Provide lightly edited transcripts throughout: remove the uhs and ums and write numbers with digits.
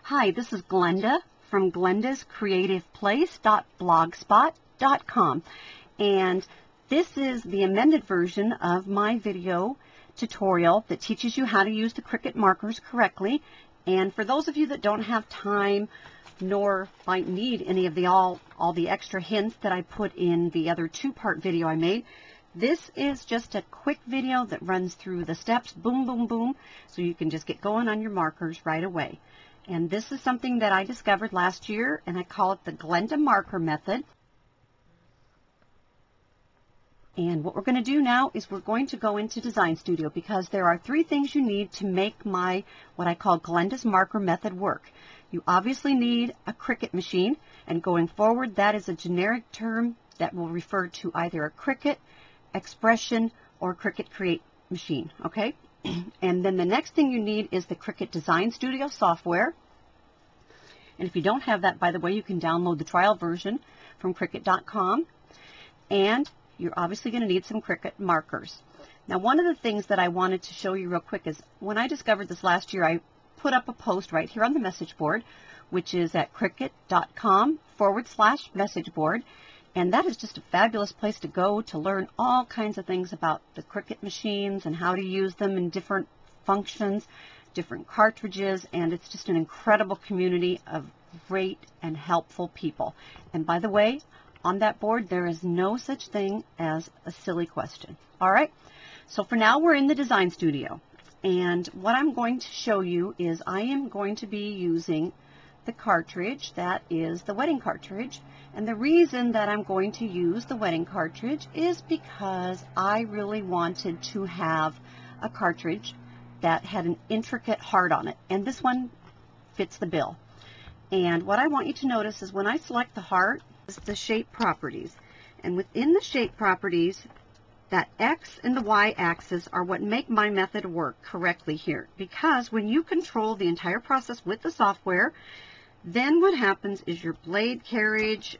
Hi, this is Glenda from glendascreativeplace.blogspot.com, and this is the amended version of my video tutorial that teaches you how to use the Cricut markers correctly. And for those of you that don't have time nor might need any of the all the extra hints that I put in the other two-part video I made, this is just a quick video that runs through the steps, boom, boom, boom, so you can just get going on your markers right away. And this is something that I discovered last year, and I call it the Glenda marker method. And what we're going to do now is we're going to go into Design Studio, because there are three things you need to make my, what I call Glenda's marker method work. You obviously need a Cricut machine, and going forward that is a generic term that will refer to either a Cricut, Expression, or Cricut Create machine, okay? And then the next thing you need is the Cricut Design Studio software. And if you don't have that, by the way, you can download the trial version from Cricut.com. And you're obviously going to need some Cricut markers. Now, one of the things that I wanted to show you real quick is when I discovered this last year, I put up a post right here on the message board, which is at Cricut.com/message board. And that is just a fabulous place to go to learn all kinds of things about the Cricut machines and how to use them in different functions, different cartridges, and it's just an incredible community of great and helpful people. And by the way, on that board, there is no such thing as a silly question. All right, so for now, we're in the Design Studio. And what I'm going to show you is I am going to be using the cartridge that is the wedding cartridge. And the reason that I'm going to use the wedding cartridge is because I really wanted to have a cartridge that had an intricate heart on it. And this one fits the bill. And what I want you to notice is when I select the heart, is the shape properties. And within the shape properties, that X and the Y axis are what make my method work correctly here. Because when you control the entire process with the software, then what happens is your blade carriage,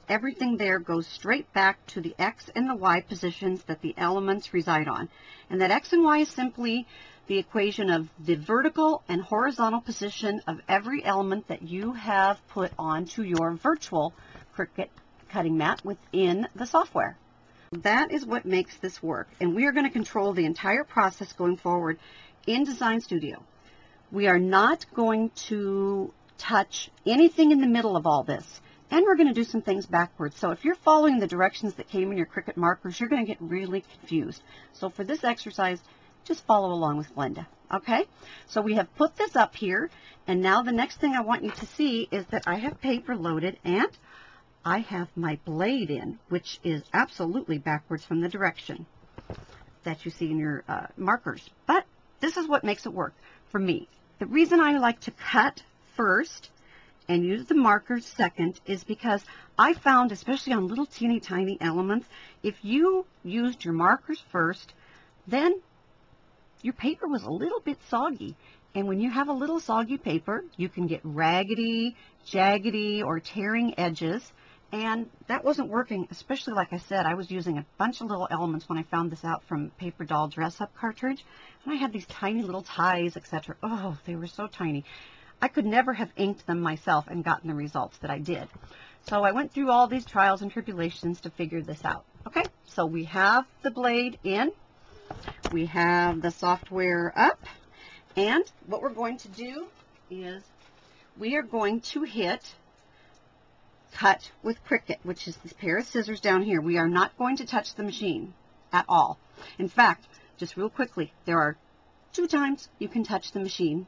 everything there goes straight back to the X and the Y positions that the elements reside on. And that X and Y is simply the equation of the vertical and horizontal position of every element that you have put onto your virtual Cricut cutting mat within the software. That is what makes this work. And we are going to control the entire process going forward in Design Studio. We are not going to touch anything in the middle of all this. And we're going to do some things backwards. So if you're following the directions that came in your Cricut markers, you're going to get really confused. So for this exercise, just follow along with Glenda. Okay? So we have put this up here. And now the next thing I want you to see is that I have paper loaded and I have my blade in, which is absolutely backwards from the direction that you see in your markers. But this is what makes it work for me. The reason I like to cut first and use the markers second is because I found, especially on little teeny tiny elements, if you used your markers first, then your paper was a little bit soggy. And when you have a little soggy paper, you can get raggedy, jaggedy, or tearing edges. And that wasn't working, especially like I said, I was using a bunch of little elements when I found this out from Paper Doll Dress Up cartridge. And I had these tiny little ties, etc. Oh, they were so tiny. I could never have inked them myself and gotten the results that I did. So I went through all these trials and tribulations to figure this out. Okay, so we have the blade in. We have the software up. And what we're going to do is we are going to hit Cut with Cricut, which is this pair of scissors down here. We are not going to touch the machine at all. In fact, just real quickly, there are 2 times you can touch the machine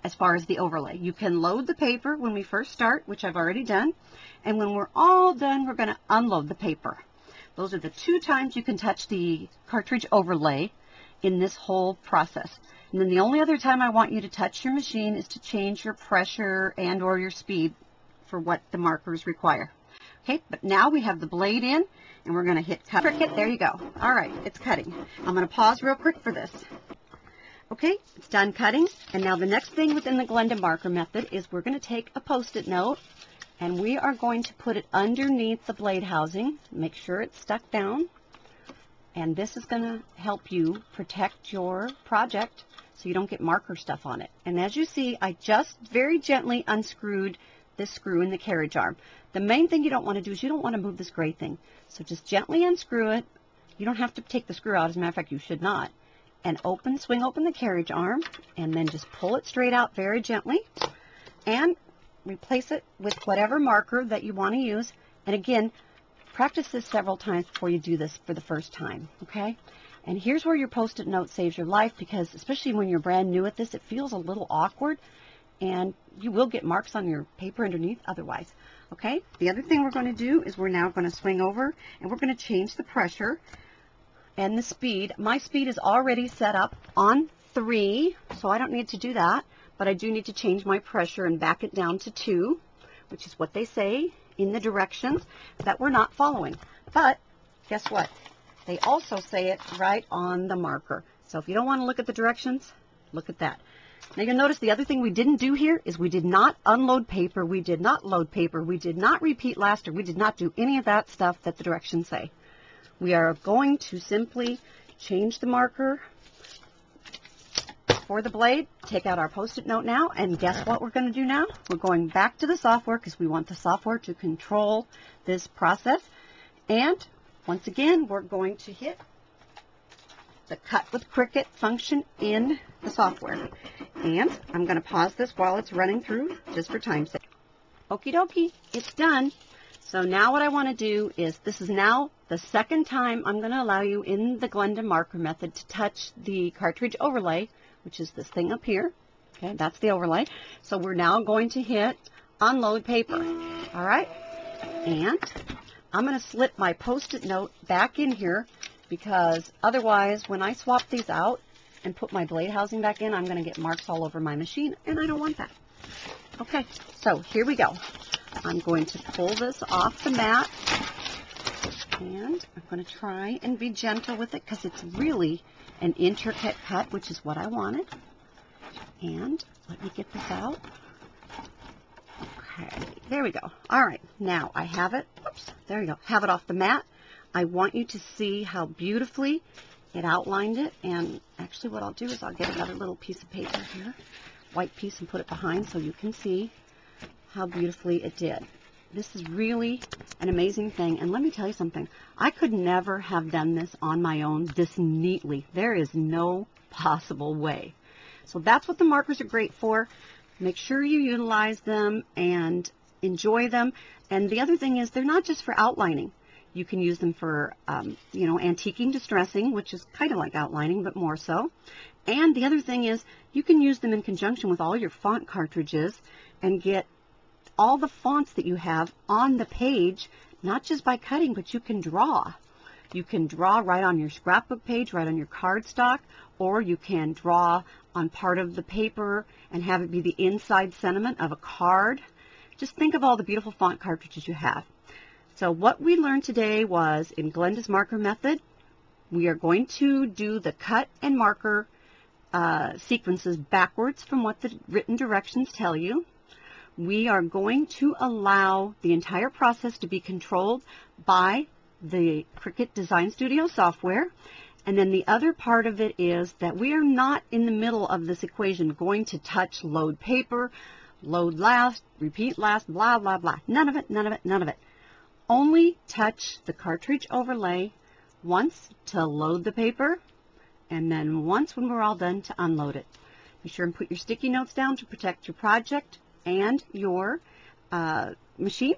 as far as the overlay. You can load the paper when we first start, which I've already done. And when we're all done, we're going to unload the paper. Those are the 2 times you can touch the cartridge overlay in this whole process. And then the only other time I want you to touch your machine is to change your pressure and or your speed for what the markers require. Okay, but now we have the blade in and we're going to hit cut. Cricut, there you go. All right, it's cutting. I'm going to pause real quick for this. Okay, it's done cutting. And now the next thing within the Glenda marker method is we're going to take a Post-it note and we are going to put it underneath the blade housing. Make sure it's stuck down. And this is going to help you protect your project so you don't get marker stuff on it. And as you see, I just very gently unscrewed this screw in the carriage arm. The main thing you don't want to do is you don't want to move this gray thing. So just gently unscrew it. You don't have to take the screw out. As a matter of fact, you should not. And swing open the carriage arm, and then just pull it straight out very gently. And replace it with whatever marker that you want to use. And again, practice this several times before you do this for the first time, okay? And here's where your Post-it note saves your life, because especially when you're brand new at this, it feels a little awkward, and you will get marks on your paper underneath otherwise, okay? The other thing we're going to do is we're now going to swing over, and we're going to change the pressure and the speed. My speed is already set up on 3, so I don't need to do that. But I do need to change my pressure and back it down to 2, which is what they say in the directions that we're not following. But guess what? They also say it right on the marker. So if you don't want to look at the directions, look at that. Now you'll notice the other thing we didn't do here is we did not unload paper, we did not load paper, we did not repeat laster, we did not do any of that stuff that the directions say. We are going to simply change the marker for the blade, take out our Post-it note now, and guess what we're going to do now? We're going back to the software because we want the software to control this process. And once again, we're going to hit the Cut with Cricut function in the software. And I'm going to pause this while it's running through just for time's sake. Okie dokie, it's done. So now what I want to do is, this is now the second time I'm going to allow you in the Glenda marker method to touch the cartridge overlay, which is this thing up here. Okay, that's the overlay. So we're now going to hit unload paper. All right, and I'm going to slip my Post-it note back in here, because otherwise when I swap these out and put my blade housing back in, I'm going to get marks all over my machine, and I don't want that. Okay, so here we go. I'm going to pull this off the mat, and I'm going to try and be gentle with it because it's really an intricate cut, which is what I wanted. And let me get this out. Okay, there we go. All right, now I have it. Oops, there you go. Have it off the mat. I want you to see how beautifully it outlined it. And actually what I'll do is I'll get another little piece of paper here, white piece, and put it behind so you can see how beautifully it did. This is really an amazing thing. And let me tell you something. I could never have done this on my own this neatly. There is no possible way. So that's what the markers are great for. Make sure you utilize them and enjoy them. And the other thing is, they're not just for outlining. You can use them for, antiquing, distressing, which is kind of like outlining, but more so. And the other thing is, you can use them in conjunction with all your font cartridges and get all the fonts that you have on the page, not just by cutting, but you can draw. You can draw right on your scrapbook page, right on your cardstock, or you can draw on part of the paper and have it be the inside sentiment of a card. Just think of all the beautiful font cartridges you have. So what we learned today was, in Glenda's marker method, we are going to do the cut and marker sequences backwards from what the written directions tell you. We are going to allow the entire process to be controlled by the Cricut Design Studio software. And then the other part of it is that we are not in the middle of this equation going to touch load paper, load last, repeat last, blah, blah, blah. None of it, none of it, none of it. Only touch the cartridge overlay once to load the paper, and then once when we're all done to unload it. Be sure and put your sticky notes down to protect your project and your machine,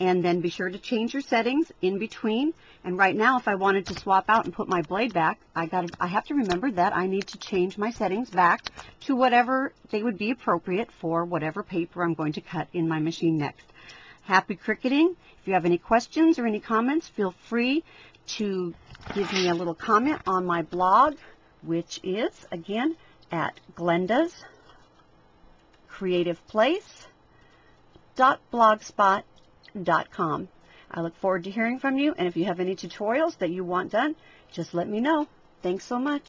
and then be sure to change your settings in between. And right now, if I wanted to swap out and put my blade back, I have to remember that I need to change my settings back to whatever they would be appropriate for whatever paper I'm going to cut in my machine next. Happy cricketing. If you have any questions or any comments, feel free to give me a little comment on my blog, which is, again, at Glenda's creativeplace.blogspot.com. I look forward to hearing from you, and if you have any tutorials that you want done, just let me know. Thanks so much.